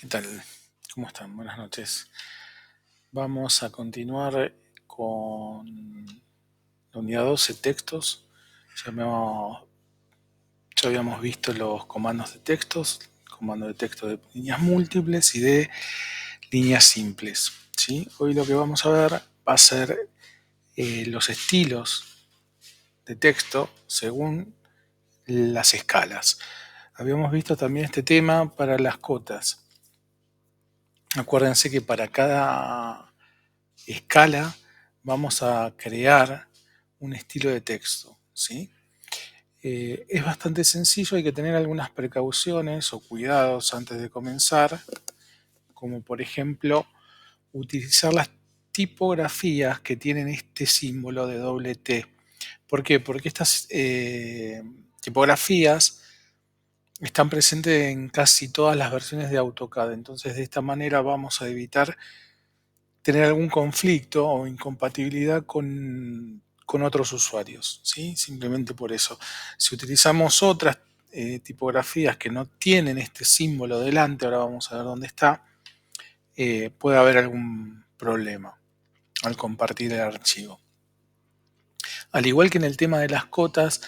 ¿Qué tal? ¿Cómo están? Buenas noches. Vamos a continuar con la unidad 12, textos. Ya habíamos visto los comandos de textos, comando de texto de líneas múltiples y de líneas simples, ¿sí? Hoy lo que vamos a ver va a ser los estilos de texto según las escalas. Habíamos visto también este tema para las cotas. Acuérdense que para cada escala vamos a crear un estilo de texto, ¿sí? Es bastante sencillo, hay que tener algunas precauciones o cuidados antes de comenzar, como por ejemplo utilizar las tipografías que tienen este símbolo de doble T. ¿Por qué? Porque estas tipografías están presentes en casi todas las versiones de AutoCAD, entonces de esta manera vamos a evitar tener algún conflicto o incompatibilidad con otros usuarios, ¿sí? Simplemente por eso. Si utilizamos otras tipografías que no tienen este símbolo delante, ahora vamos a ver dónde está, puede haber algún problema al compartir el archivo. Al igual que en el tema de las cotas,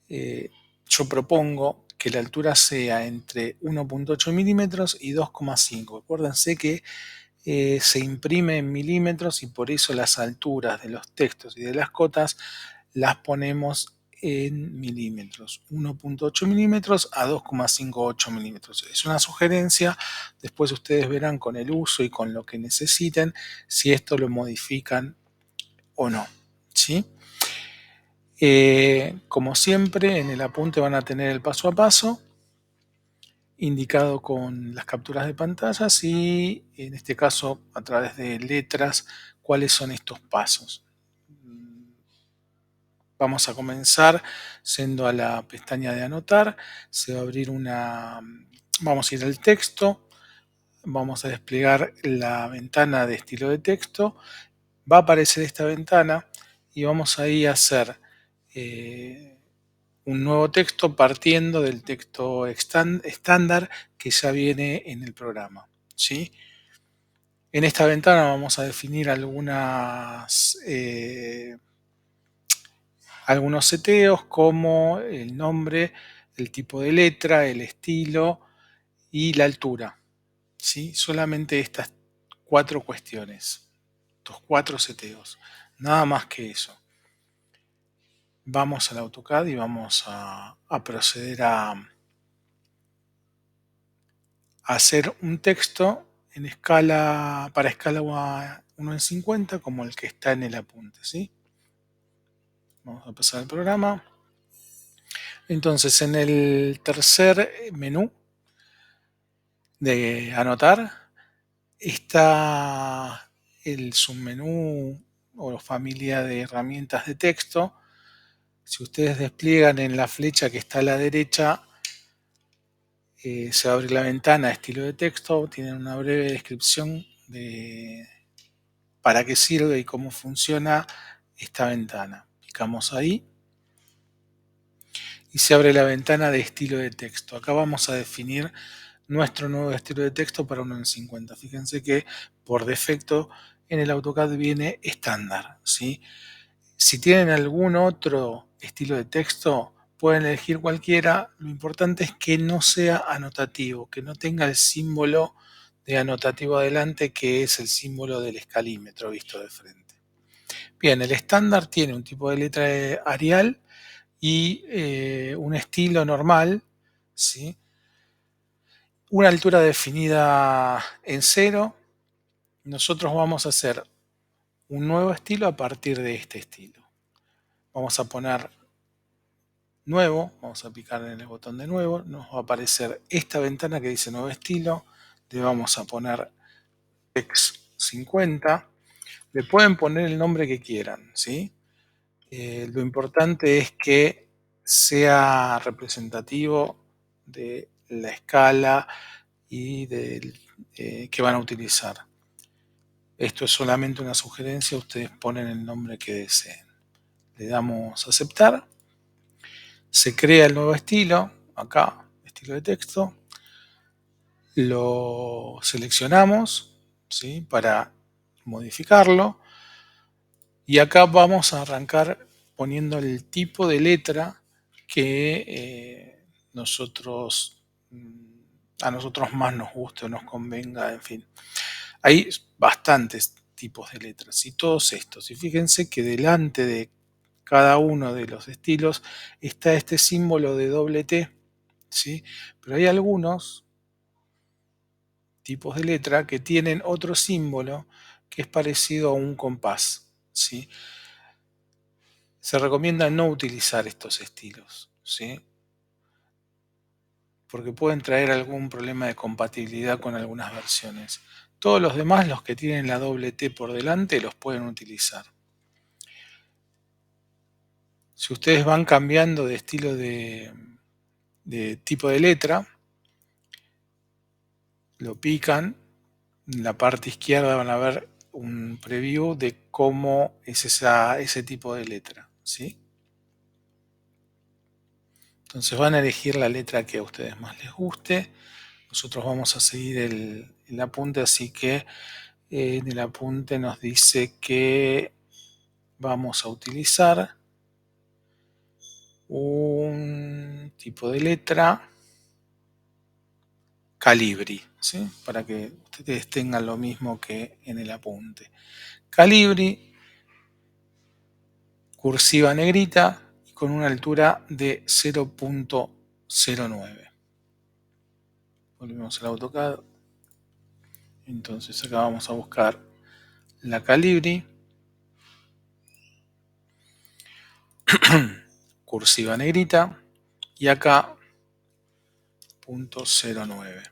yo propongo que la altura sea entre 1.8 milímetros y 2,5. Acuérdense que se imprime en milímetros y por eso las alturas de los textos y de las cotas las ponemos en milímetros, 1.8 milímetros a 2,58 milímetros. Es una sugerencia, después ustedes verán con el uso y con lo que necesiten si esto lo modifican o no, ¿sí? Como siempre, en el apunte van a tener el paso a paso indicado con las capturas de pantallas y en este caso a través de letras cuáles son estos pasos. Vamos a comenzar yendo a la pestaña de anotar, se va a abrir vamos a ir al texto, vamos a desplegar la ventana de estilo de texto, va a aparecer esta ventana y vamos ahí a hacer un nuevo texto partiendo del texto estándar que ya viene en el programa, ¿sí? En esta ventana vamos a definir algunos seteos como el nombre, el tipo de letra, el estilo y la altura, ¿sí? Solamente estas 4 cuestiones, estos 4 seteos, nada más que eso. Vamos al AutoCAD y vamos a proceder a hacer un texto para escala 1 en 50 como el que está en el apunte, ¿sí? Vamos a pasar al programa. Entonces, en el tercer menú de anotar está el submenú o familia de herramientas de texto. Si ustedes despliegan en la flecha que está a la derecha, se va a abrir la ventana de estilo de texto, tienen una breve descripción de para qué sirve y cómo funciona esta ventana. Picamos ahí y se abre la ventana de estilo de texto. Acá vamos a definir nuestro nuevo estilo de texto para 1 en 50. Fíjense que por defecto en el AutoCAD viene estándar, ¿sí? Si tienen algún otro estilo de texto, pueden elegir cualquiera. Lo importante es que no sea anotativo, que no tenga el símbolo de anotativo adelante, que es el símbolo del escalímetro visto de frente. Bien, el estándar tiene un tipo de letra Arial y un estilo normal, ¿sí? Una altura definida en 0. Nosotros vamos a hacer un nuevo estilo a partir de este estilo. Vamos a poner nuevo, vamos a picar en el botón de nuevo, nos va a aparecer esta ventana que dice nuevo estilo, le vamos a poner X50, le pueden poner el nombre que quieran, ¿sí? Lo importante es que sea representativo de la escala y que van a utilizar. Esto es solamente una sugerencia, ustedes ponen el nombre que deseen. Le damos a aceptar. Se crea el nuevo estilo, acá, estilo de texto. Lo seleccionamos, ¿sí?, para modificarlo. Y acá vamos a arrancar poniendo el tipo de letra que a nosotros más nos guste o nos convenga, en fin. Hay bastantes tipos de letras y todos estos. Y fíjense que delante de cada uno de los estilos está este símbolo de doble T, ¿sí? Pero hay algunos tipos de letra que tienen otro símbolo que es parecido a un compás, ¿sí? Se recomienda no utilizar estos estilos, ¿sí?, porque pueden traer algún problema de compatibilidad con algunas versiones. Todos los demás, los que tienen la doble T por delante, los pueden utilizar. Si ustedes van cambiando de estilo de tipo de letra, lo pican, en la parte izquierda van a ver un preview de cómo es ese tipo de letra, ¿sí? Entonces van a elegir la letra que a ustedes más les guste. Nosotros vamos a seguir el apunte, así que en el apunte nos dice que vamos a utilizar un tipo de letra Calibri, ¿sí?, para que ustedes tengan lo mismo que en el apunte. Calibri, cursiva negrita y con una altura de 0.09. Volvemos al AutoCAD. Entonces acá vamos a buscar la Calibri, cursiva negrita, y acá 0.09.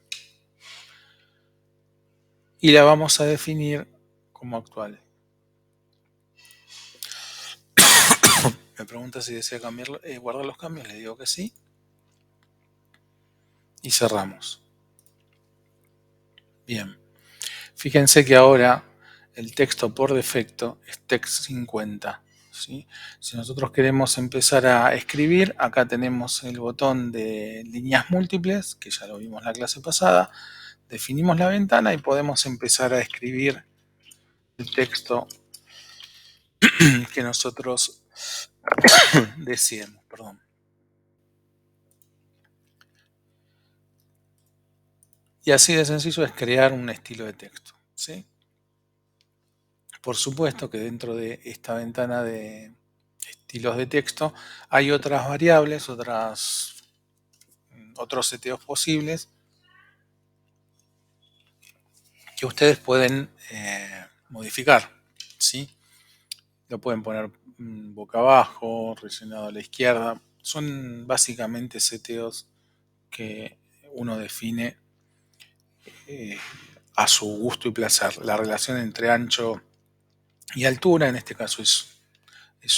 Y la vamos a definir como actual. Me pregunta si desea guardar los cambios, le digo que sí. Y cerramos. Bien. Fíjense que ahora el texto por defecto es text 50. ¿Sí? Si nosotros queremos empezar a escribir, acá tenemos el botón de líneas múltiples, que ya lo vimos en la clase pasada. Definimos la ventana y podemos empezar a escribir el texto que nosotros deseemos. Perdón. Y así de sencillo es crear un estilo de texto, ¿sí? Por supuesto que dentro de esta ventana de estilos de texto hay otras variables, otros seteos posibles que ustedes pueden modificar, ¿sí? Lo pueden poner boca abajo, rellenado a la izquierda. Son básicamente seteos que uno define a su gusto y placer. La relación entre ancho y altura, en este caso es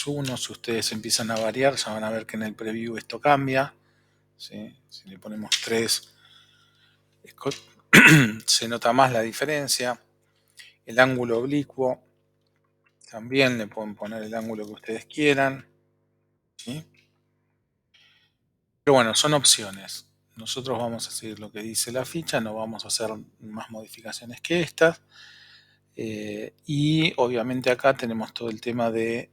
1. Si ustedes empiezan a variar, ya van a ver que en el preview esto cambia, ¿sí? Si le ponemos 3, se nota más la diferencia. El ángulo oblicuo, también le pueden poner el ángulo que ustedes quieran, ¿sí? Pero bueno, son opciones. Nosotros vamos a seguir lo que dice la ficha, no vamos a hacer más modificaciones que estas. Y obviamente acá tenemos todo el tema de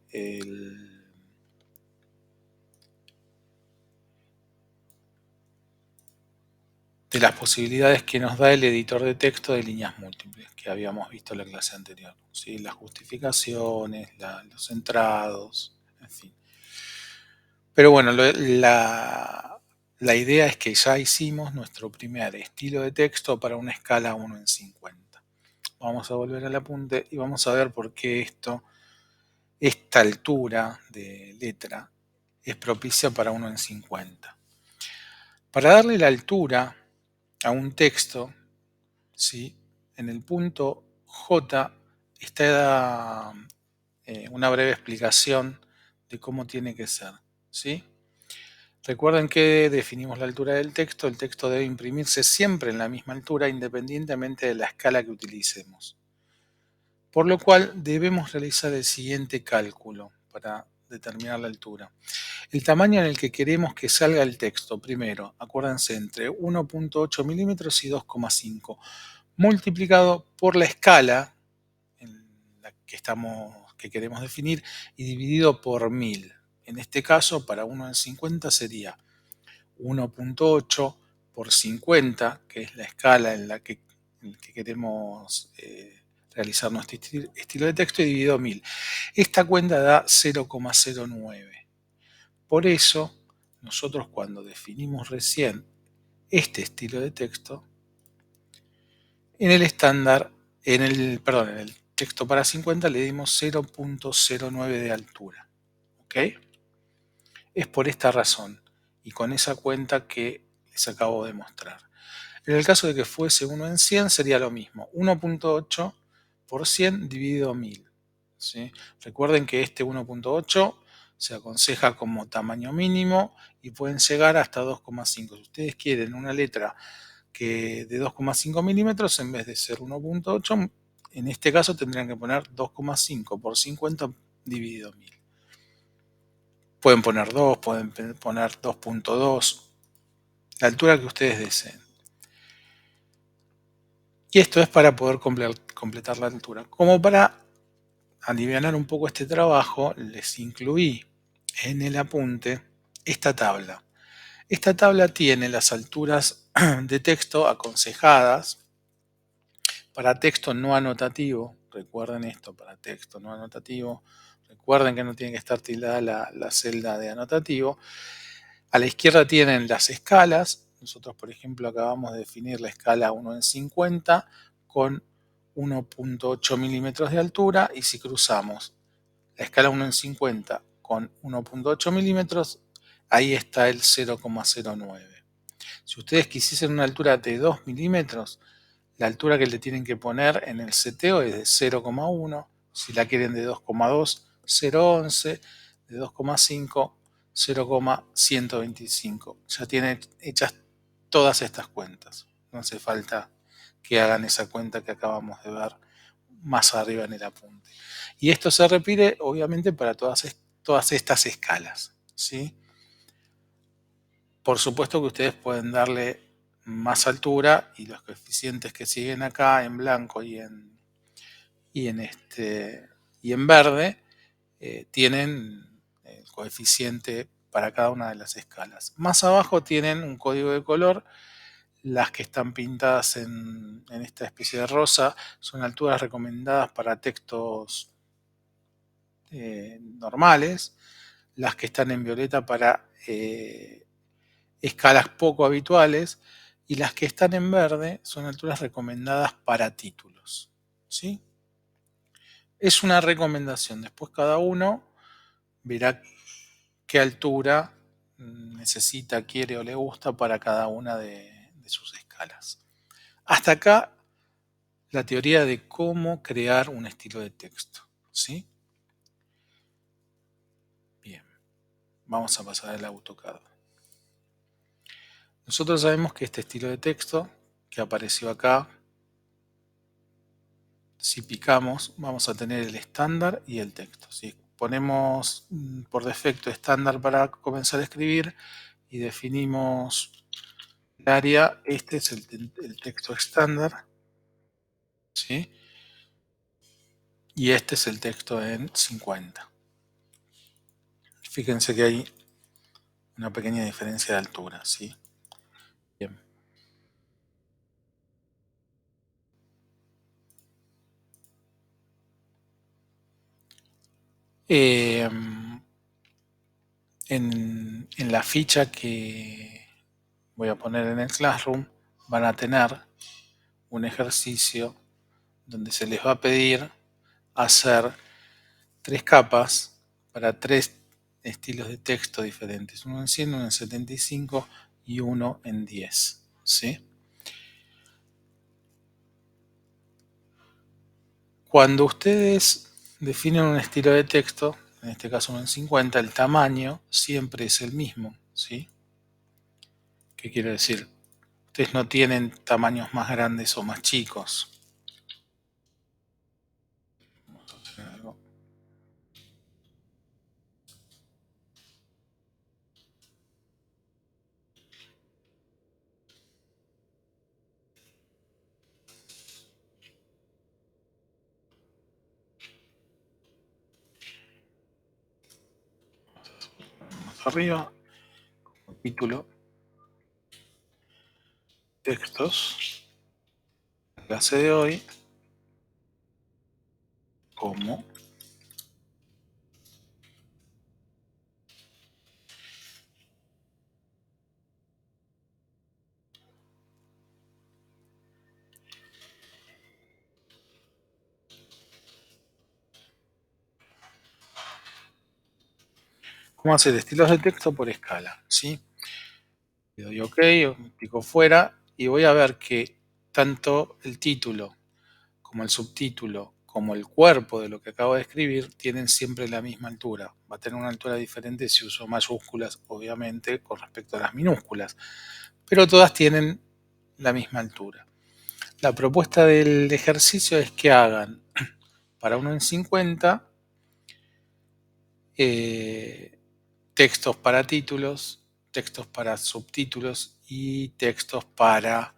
las posibilidades que nos da el editor de texto de líneas múltiples, que habíamos visto en la clase anterior, ¿sí? Las justificaciones, los centrados, en fin. Pero bueno, la idea es que ya hicimos nuestro primer estilo de texto para una escala 1:50. Vamos a volver al apunte y vamos a ver por qué esta altura de letra es propicia para 1:50. Para darle la altura a un texto, ¿sí?, en el punto J está una breve explicación de cómo tiene que ser, ¿sí? Recuerden que definimos la altura del texto. El texto debe imprimirse siempre en la misma altura, independientemente de la escala que utilicemos. Por lo cual debemos realizar el siguiente cálculo para determinar la altura. El tamaño en el que queremos que salga el texto, primero, acuérdense, entre 1.8 milímetros y 2,5, multiplicado por la escala en la que queremos definir y dividido por 1000. En este caso, para 1 en 50 sería 1.8 por 50, que es la escala en la que queremos realizar nuestro estilo de texto, y dividido 1000. Esta cuenta da 0,09. Por eso, nosotros cuando definimos recién este estilo de texto, en el estándar, en el texto para 50 le dimos 0,09 de altura. ¿Ok? Es por esta razón y con esa cuenta que les acabo de mostrar. En el caso de que fuese 1 en 100 sería lo mismo, 1.8 por 100 dividido 1000. ¿Sí? Recuerden que este 1.8 se aconseja como tamaño mínimo y pueden llegar hasta 2,5. Si ustedes quieren una letra que de 2,5 milímetros, en vez de ser 1.8, en este caso tendrían que poner 2,5 por 50 dividido 1000. Pueden poner 2, pueden poner 2.2, la altura que ustedes deseen. Y esto es para poder completar la altura. Como para alivianar un poco este trabajo, les incluí en el apunte esta tabla. Esta tabla tiene las alturas de texto aconsejadas para texto no anotativo. Recuerden esto, para texto no anotativo. Recuerden que no tiene que estar tildada la celda de anotativo. A la izquierda tienen las escalas. Nosotros, por ejemplo, acabamos de definir la escala 1 en 50 con 1.8 milímetros de altura, y si cruzamos la escala 1 en 50 con 1.8 milímetros, ahí está el 0,09. Si ustedes quisiesen una altura de 2 milímetros, la altura que le tienen que poner en el seteo es de 0,1. Si la quieren de 2,2, 0,11, de 2,5, 0,125. Ya tienen hechas todas estas cuentas. No hace falta que hagan esa cuenta que acabamos de ver más arriba en el apunte. Y esto se repite obviamente para todas estas escalas, ¿sí? Por supuesto que ustedes pueden darle más altura, y los coeficientes que siguen acá en blanco y en verde tienen el coeficiente para cada una de las escalas. Más abajo tienen un código de color. Las que están pintadas en esta especie de rosa son alturas recomendadas para textos normales. Las que están en violeta para escalas poco habituales, y las que están en verde son alturas recomendadas para títulos. ¿Sí? Es una recomendación. Después cada uno verá qué altura necesita, quiere o le gusta para cada una de sus escalas. Hasta acá la teoría de cómo crear un estilo de texto. ¿Sí? Bien, vamos a pasar al AutoCAD. Nosotros sabemos que este estilo de texto que apareció acá, si picamos, vamos a tener el estándar y el texto. Si ponemos por defecto estándar para comenzar a escribir y definimos el área, este es el texto estándar, ¿sí? Y este es el texto en 50. Fíjense que hay una pequeña diferencia de altura, ¿sí? Bien. En la ficha que voy a poner en el Classroom van a tener un ejercicio donde se les va a pedir hacer 3 capas para 3 estilos de texto diferentes, uno en 100, uno en 75 y uno en 10. ¿Sí? Cuando ustedes definen un estilo de texto, en este caso uno en 50, el tamaño siempre es el mismo. ¿Sí? ¿Qué quiere decir? Ustedes no tienen tamaños más grandes o más chicos. Vamos a hacer algo. arriba, como título, textos, la clase de hoy, como cómo hacer estilos de texto por escala, ¿sí? Le doy OK, pico fuera y voy a ver que tanto el título como el subtítulo, como el cuerpo de lo que acabo de escribir, tienen siempre la misma altura. Va a tener una altura diferente si uso mayúsculas, obviamente, con respecto a las minúsculas, pero todas tienen la misma altura. La propuesta del ejercicio es que hagan para 1 en 50 textos para títulos, textos para subtítulos y textos para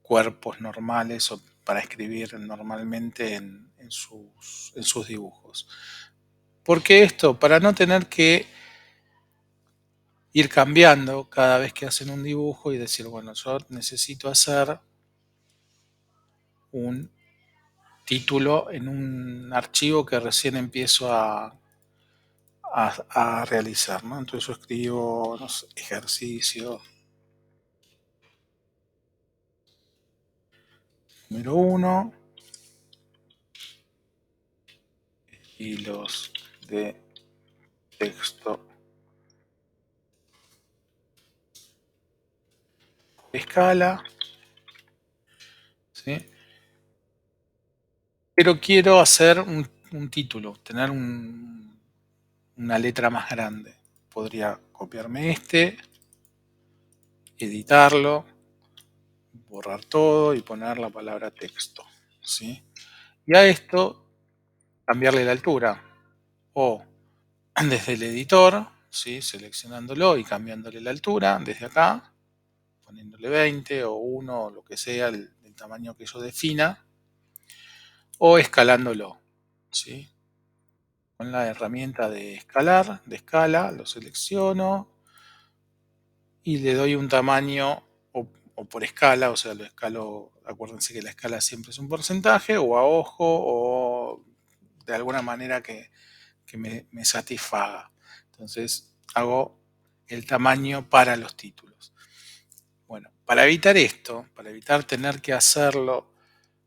cuerpos normales o para escribir normalmente en sus dibujos. ¿Por qué esto? Para no tener que ir cambiando cada vez que hacen un dibujo y decir, bueno, yo necesito hacer un título en un archivo que recién empiezo a realizar, ¿no? Entonces yo escribo, no sé, ejercicio número 1, hilos de texto escala, ¿sí? Pero quiero hacer un título, tener una letra más grande. Podría copiarme editarlo, borrar todo y poner la palabra texto, ¿sí? Y a esto cambiarle la altura o desde el editor, ¿sí? Seleccionándolo y cambiándole la altura desde acá, poniéndole 20 o 1 o lo que sea, el tamaño que yo defina, o escalándolo, ¿sí? Con la herramienta de escalar, de escala, lo selecciono y le doy un tamaño o por escala, o sea, lo escalo, acuérdense que la escala siempre es un porcentaje, o a ojo, o de alguna manera que me satisfaga. Entonces hago el tamaño para los títulos. Bueno, para evitar esto, para evitar tener que hacerlo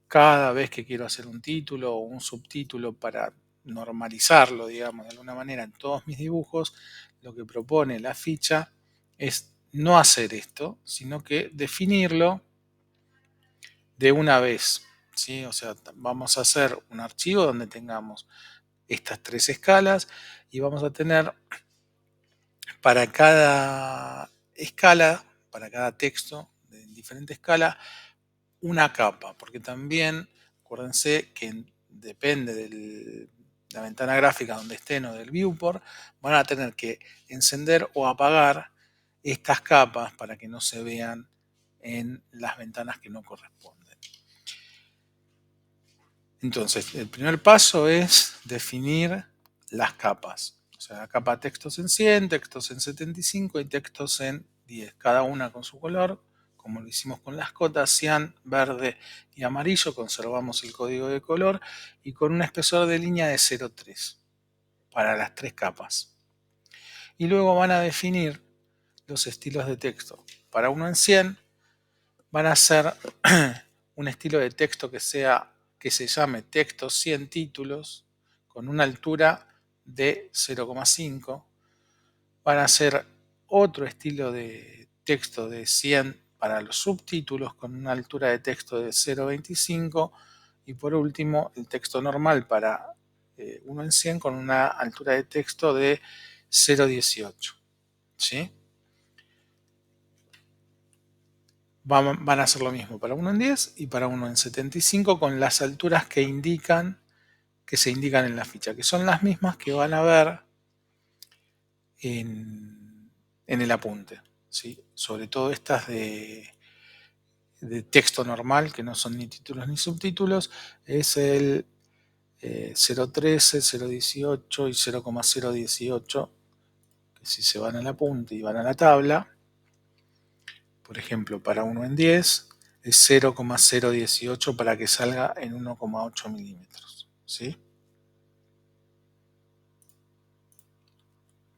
cada vez que quiero hacer un título o un subtítulo para normalizarlo, digamos, de alguna manera en todos mis dibujos, lo que propone la ficha es no hacer esto, sino que definirlo de una vez, ¿sí? O sea, vamos a hacer un archivo donde tengamos estas 3 escalas y vamos a tener para cada escala, para cada texto de diferente escala, una capa, porque también acuérdense que depende de la ventana gráfica donde estén o del viewport, van a tener que encender o apagar estas capas para que no se vean en las ventanas que no corresponden. Entonces, el primer paso es definir las capas. O sea, la capa textos en 100, textos en 75 y textos en 10, cada una con su color, como lo hicimos con las cotas, cian, verde y amarillo, conservamos el código de color y con un espesor de línea de 0,3 para las 3 capas. Y luego van a definir los estilos de texto. Para 1 en 100 van a ser un estilo de texto que se llame texto 100 títulos con una altura de 0,5. Van a ser otro estilo de texto de 100 para los subtítulos con una altura de texto de 0,25 y por último el texto normal para 1 en 100 con una altura de texto de 0,18. ¿Sí? Van a hacer lo mismo para 1 en 10 y para 1 en 75 con las alturas que se indican en la ficha, que son las mismas que van a ver en el apunte, ¿sí? Sobre todo estas de texto normal, que no son ni títulos ni subtítulos, es el 0,13, 0,18 y 0,018, que si se van a la punta y van a la tabla, por ejemplo, para 1 en 10 es 0,018 para que salga en 1,8 milímetros. ¿Sí?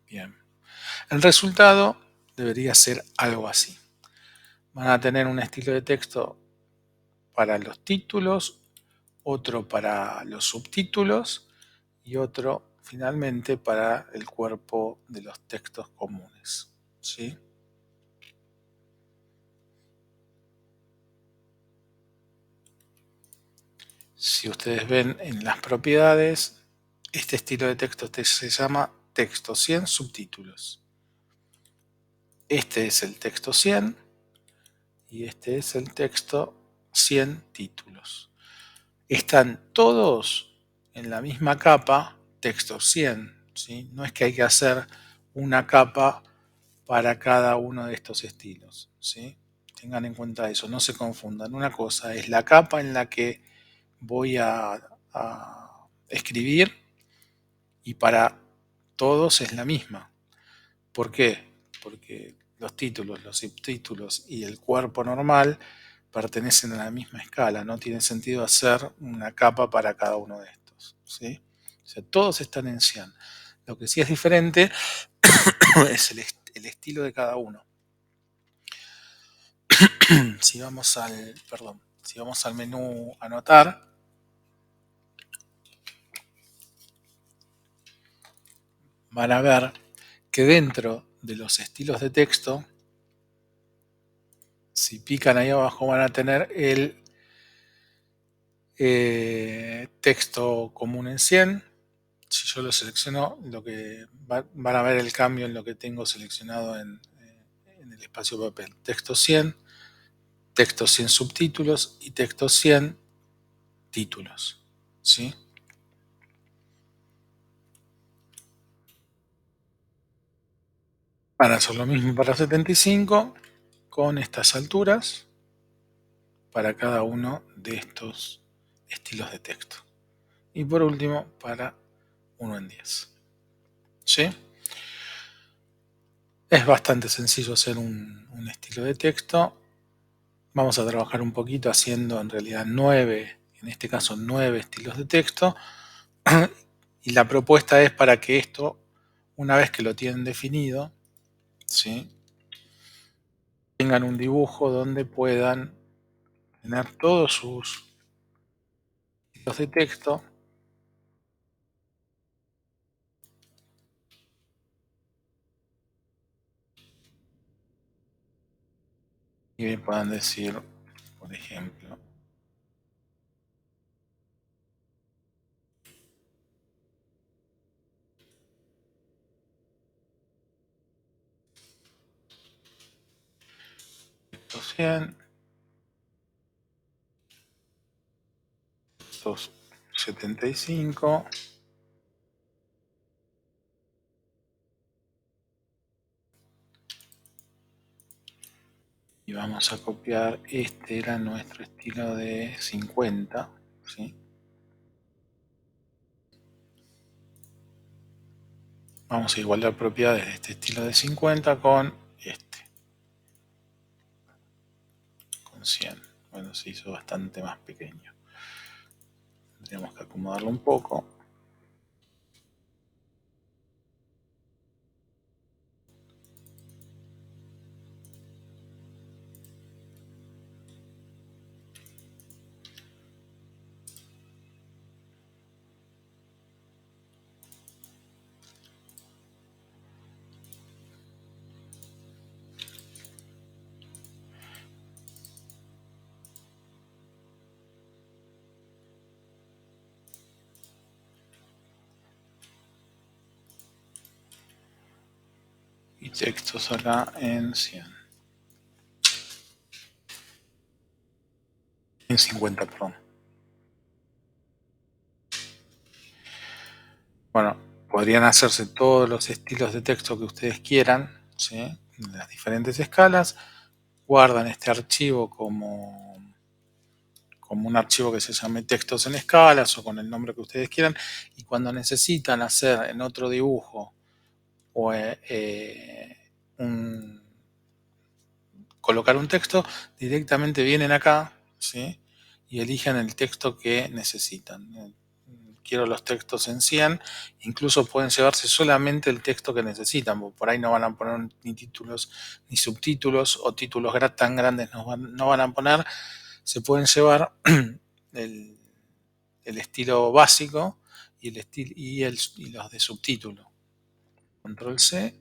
Bien. El resultado debería ser algo así. Van a tener un estilo de texto para los títulos, otro para los subtítulos y otro finalmente para el cuerpo de los textos comunes. ¿Sí? Si ustedes ven en las propiedades, este estilo de texto se llama texto 100 subtítulos. Este es el texto 100 y este es el texto 100 títulos. Están todos en la misma capa, texto 100. ¿Sí? No es que hay que hacer una capa para cada uno de estos estilos. ¿Sí? Tengan en cuenta eso, no se confundan. Una cosa es la capa en la que voy a escribir y para todos es la misma. ¿Por qué? Porque los títulos, los subtítulos y el cuerpo normal pertenecen a la misma escala. No tiene sentido hacer una capa para cada uno de estos. ¿Sí? O sea, todos están en 100. Lo que sí es diferente es el estilo de cada uno. Si vamos al menú anotar, van a ver que dentro de los estilos de texto, si pican ahí abajo van a tener el texto común en 100. Si yo lo selecciono, van a ver el cambio en lo que tengo seleccionado en el espacio papel. Texto 100, texto 100 subtítulos y texto 100 títulos. ¿Sí? Van a hacer lo mismo para 75 con estas alturas para cada uno de estos estilos de texto. Y por último, para 1 en 10. ¿Sí? Es bastante sencillo hacer un estilo de texto. Vamos a trabajar un poquito haciendo en realidad 9, en este caso 9 estilos de texto. Y la propuesta es para que esto, una vez que lo tienen definido, ¿sí?, tengan un dibujo donde puedan tener todos sus estilos de texto y me puedan decir, por ejemplo, texto 100, textos 75, y vamos a copiar, este era nuestro estilo de 50, ¿sí? Vamos a igualar propiedades de este estilo de 50 con este, con 100. Bueno, se hizo bastante más pequeño. Tendríamos que acomodarlo un poco. Y textos acá en 100. En 50, perdón. Bueno, podrían hacerse todos los estilos de texto que ustedes quieran, ¿sí?, en las diferentes escalas. Guardan este archivo como un archivo que se llame textos en escalas o con el nombre que ustedes quieran, y cuando necesitan hacer en otro dibujo o colocar un texto, directamente vienen acá, ¿sí? Y eligen el texto que necesitan. Quiero los textos en 100, incluso pueden llevarse solamente el texto que necesitan, porque por ahí no van a poner ni títulos ni subtítulos, o títulos tan grandes no van a poner. Se pueden llevar el, el estilo básico y, y los de subtítulo. Control C,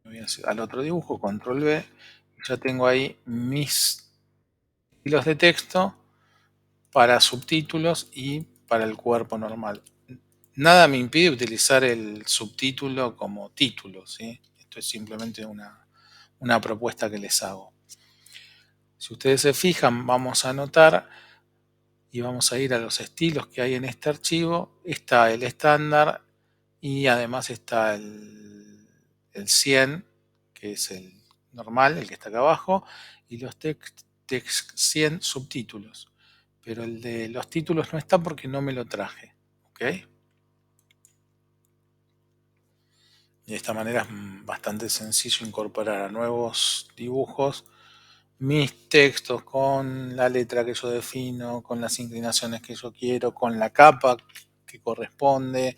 voy a hacer al otro dibujo, Control V, y ya tengo ahí mis estilos de texto para subtítulos y para el cuerpo normal. Nada me impide utilizar el subtítulo como título, ¿sí? Esto es simplemente una propuesta que les hago. Si ustedes se fijan, vamos a anotar y vamos a ir a los estilos que hay en este archivo. Está el estándar y además está el 100, que es el normal, el que está acá abajo, y los text 100 subtítulos. Pero el de los títulos no está porque no me lo traje. ¿Ok? De esta manera es bastante sencillo incorporar a nuevos dibujos mis textos con la letra que yo defino, con las inclinaciones que yo quiero, con la capa que corresponde,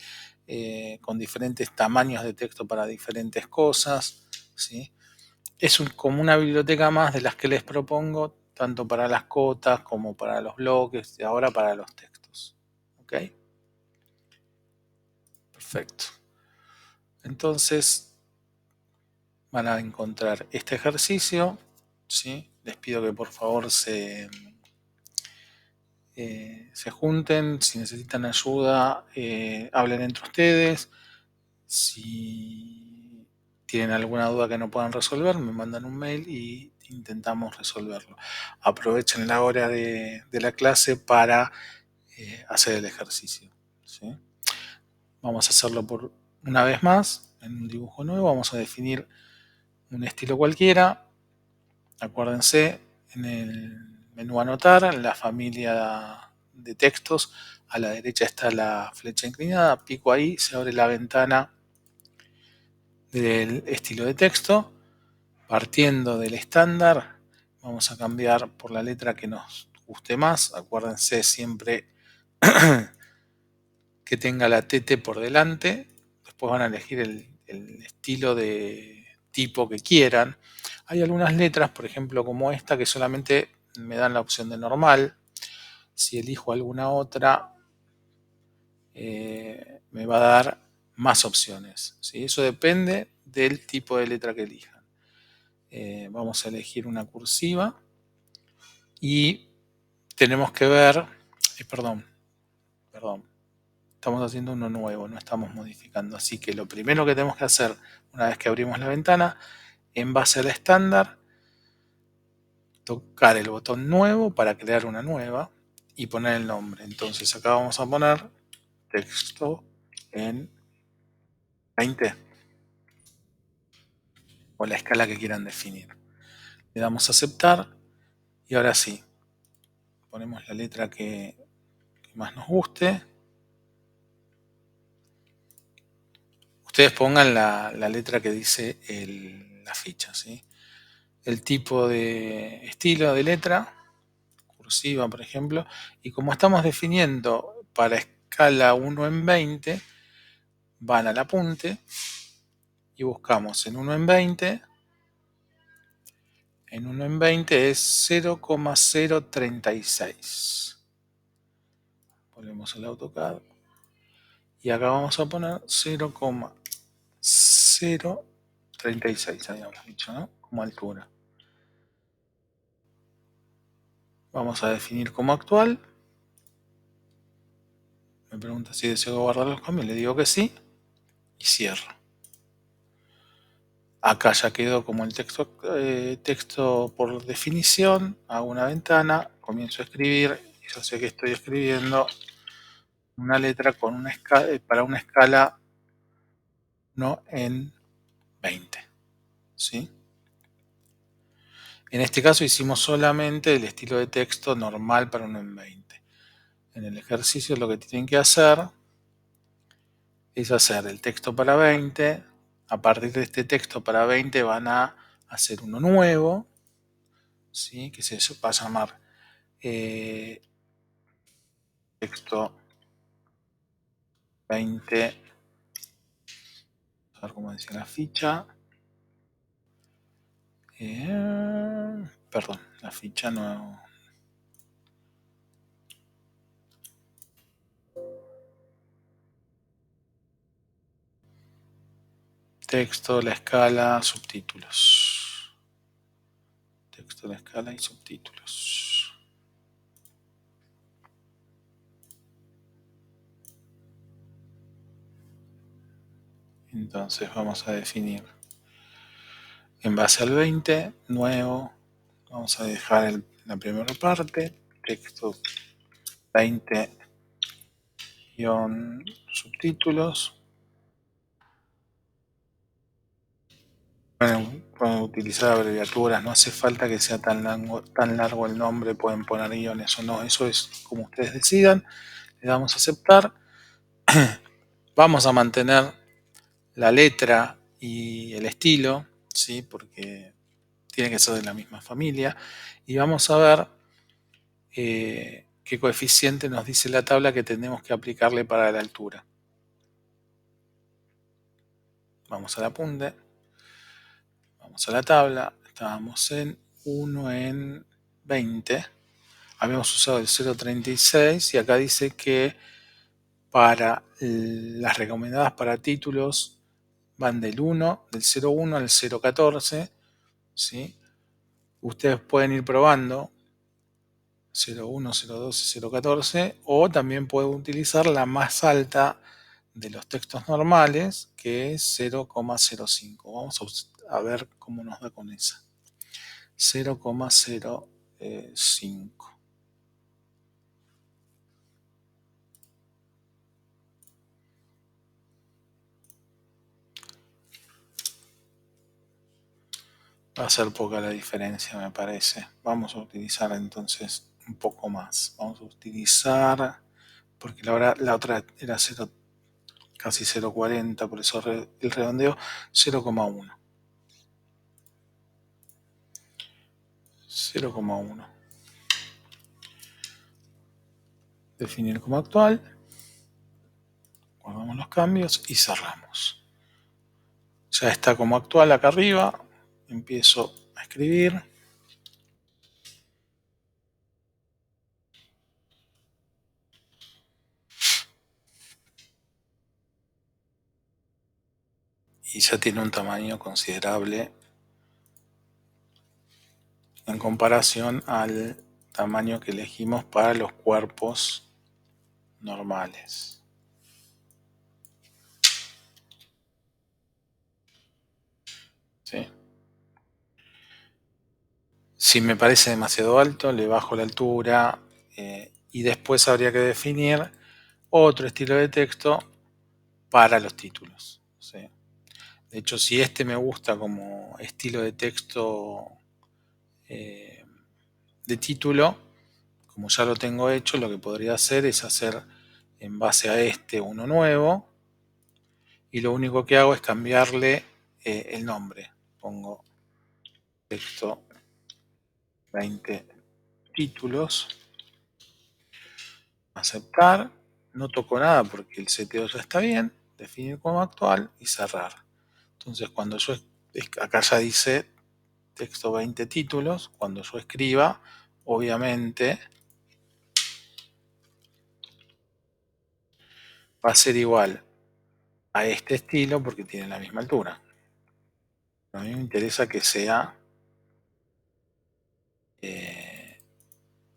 con diferentes tamaños de texto para diferentes cosas, ¿sí? Es como una biblioteca más de las que les propongo, tanto para las cotas como para los bloques y ahora para los textos. ¿Ok? Perfecto. Entonces van a encontrar este ejercicio, ¿sí? Les pido que por favor se junten, si necesitan ayuda, hablen entre ustedes. Si tienen alguna duda que no puedan resolver, me mandan un mail y intentamos resolverlo. Aprovechen la hora de la clase para hacer el ejercicio, ¿sí? Vamos a hacerlo por una vez más, en un dibujo nuevo. Vamos a definir un estilo cualquiera. Acuérdense, en el menú anotar, en la familia de textos, a la derecha está la flecha inclinada, pico ahí, se abre la ventana del estilo de texto. Partiendo del estándar, vamos a cambiar por la letra que nos guste más. Acuérdense siempre que tenga la TT por delante. Después van a elegir el estilo de tipo que quieran. Hay algunas letras, por ejemplo, como esta, que solamente me dan la opción de normal. Si elijo alguna otra, me va a dar más opciones, ¿sí? Eso depende del tipo de letra que elijan. Vamos a elegir una cursiva y tenemos que ver, perdón, estamos haciendo uno nuevo, no estamos modificando. Así que lo primero que tenemos que hacer una vez que abrimos la ventana, en base al estándar, tocar el botón nuevo para crear una nueva y poner el nombre. Entonces acá vamos a poner texto en 20 o la escala que quieran definir. Le damos a aceptar y ahora sí, ponemos la letra que más nos guste. Ustedes pongan la letra que dice la ficha, ¿sí? El tipo de estilo de letra, cursiva por ejemplo, y como estamos definiendo para escala 1 en 20, van al apunte y buscamos en 1 en 20. En 1 en 20 es 0,036. Volvemos al AutoCAD y acá vamos a poner 0,036, habíamos dicho, ¿no? Como altura. Vamos a definir como actual. Me pregunta si deseo guardar los cambios, le digo que sí y cierro. Acá ya quedó como el texto por definición. Hago una ventana, comienzo a escribir y yo sé que estoy escribiendo una letra con para una escala no en 20, ¿sí? En este caso hicimos solamente el estilo de texto normal para 1 en 20. En el ejercicio lo que tienen que hacer es hacer el texto para 20, a partir de este texto para 20 van a hacer uno nuevo, ¿sí? Que se va a llamar texto 20, a ver cómo decía la ficha. Perdón, la ficha no. Texto, la escala, subtítulos. Texto, la escala y subtítulos. Entonces vamos a definir en base al 20, nuevo. Vamos a dejar la primera parte, texto 20 subtítulos. Pueden utilizar abreviaturas, no hace falta que sea tan largo el nombre, pueden poner guiones o no, eso es como ustedes decidan. Le damos a aceptar. Vamos a mantener la letra y el estilo, ¿sí? Porque tiene que ser de la misma familia. Y vamos a ver qué coeficiente nos dice la tabla que tenemos que aplicarle para la altura. Vamos al apunte, vamos a la tabla, estábamos en 1 en 20, habíamos usado el 0.36 y acá dice que para las recomendadas para títulos van del 0.1 al 0.14, ¿sí? Ustedes pueden ir probando 0.1, 0.12, 0.14 o también pueden utilizar la más alta de los textos normales, que es 0.05. Vamos a ver cómo nos da con esa. 0.05. Va a ser poca la diferencia, me parece. Vamos a utilizar entonces un poco más. Vamos a utilizar, porque la otra era 0, casi 0.40, por eso el redondeo, 0.1. 0.1. Definir como actual. Guardamos los cambios y cerramos. Ya está como actual acá arriba. Empiezo a escribir. Y ya tiene un tamaño considerable en comparación al tamaño que elegimos para los cuerpos normales. ¿Sí? Si me parece demasiado alto, le bajo la altura y después habría que definir otro estilo de texto para los títulos. ¿Sí? De hecho, si este me gusta como estilo de texto de título, como ya lo tengo hecho, lo que podría hacer es hacer en base a este uno nuevo y lo único que hago es cambiarle el nombre. Pongo texto 20 títulos, aceptar, no toco nada porque el seteo ya está bien, definir como actual y cerrar. Entonces cuando yo, acá ya dice texto 20 títulos, cuando yo escriba, obviamente va a ser igual a este estilo porque tiene la misma altura. A mí me interesa que sea que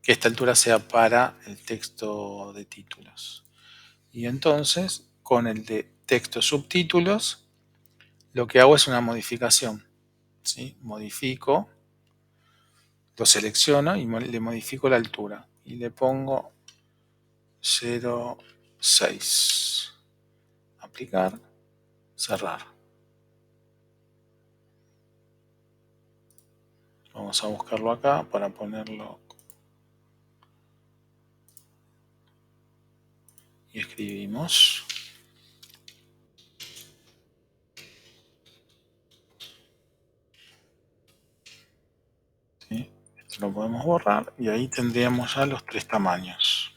esta altura sea para el texto de títulos. Y entonces, con el de texto subtítulos, lo que hago es una modificación. ¿Sí? Modifico, lo selecciono y le modifico la altura. Y le pongo 0.6. Aplicar, cerrar. Vamos a buscarlo acá para ponerlo y escribimos lo podemos borrar y ahí tendríamos ya los 3 tamaños.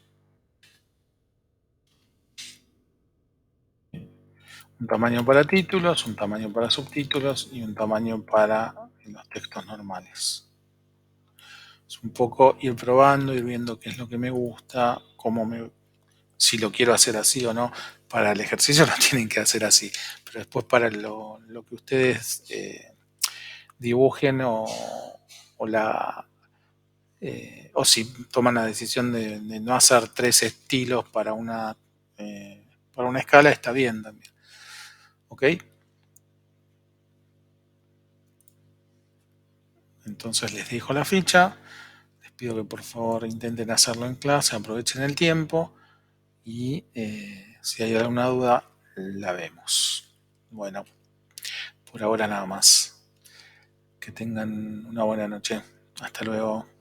Un tamaño para títulos, un tamaño para subtítulos y un tamaño para los textos normales. Es un poco ir probando, ir viendo qué es lo que me gusta, si lo quiero hacer así o no. Para el ejercicio lo tienen que hacer así, pero después para lo que ustedes dibujen o la o si toman la decisión de no hacer 3 estilos para una escala, está bien también. ¿Ok? Entonces les dejo la ficha. Les pido que por favor intenten hacerlo en clase, aprovechen el tiempo y si hay alguna duda, la vemos. Bueno, por ahora nada más. Que tengan una buena noche. Hasta luego.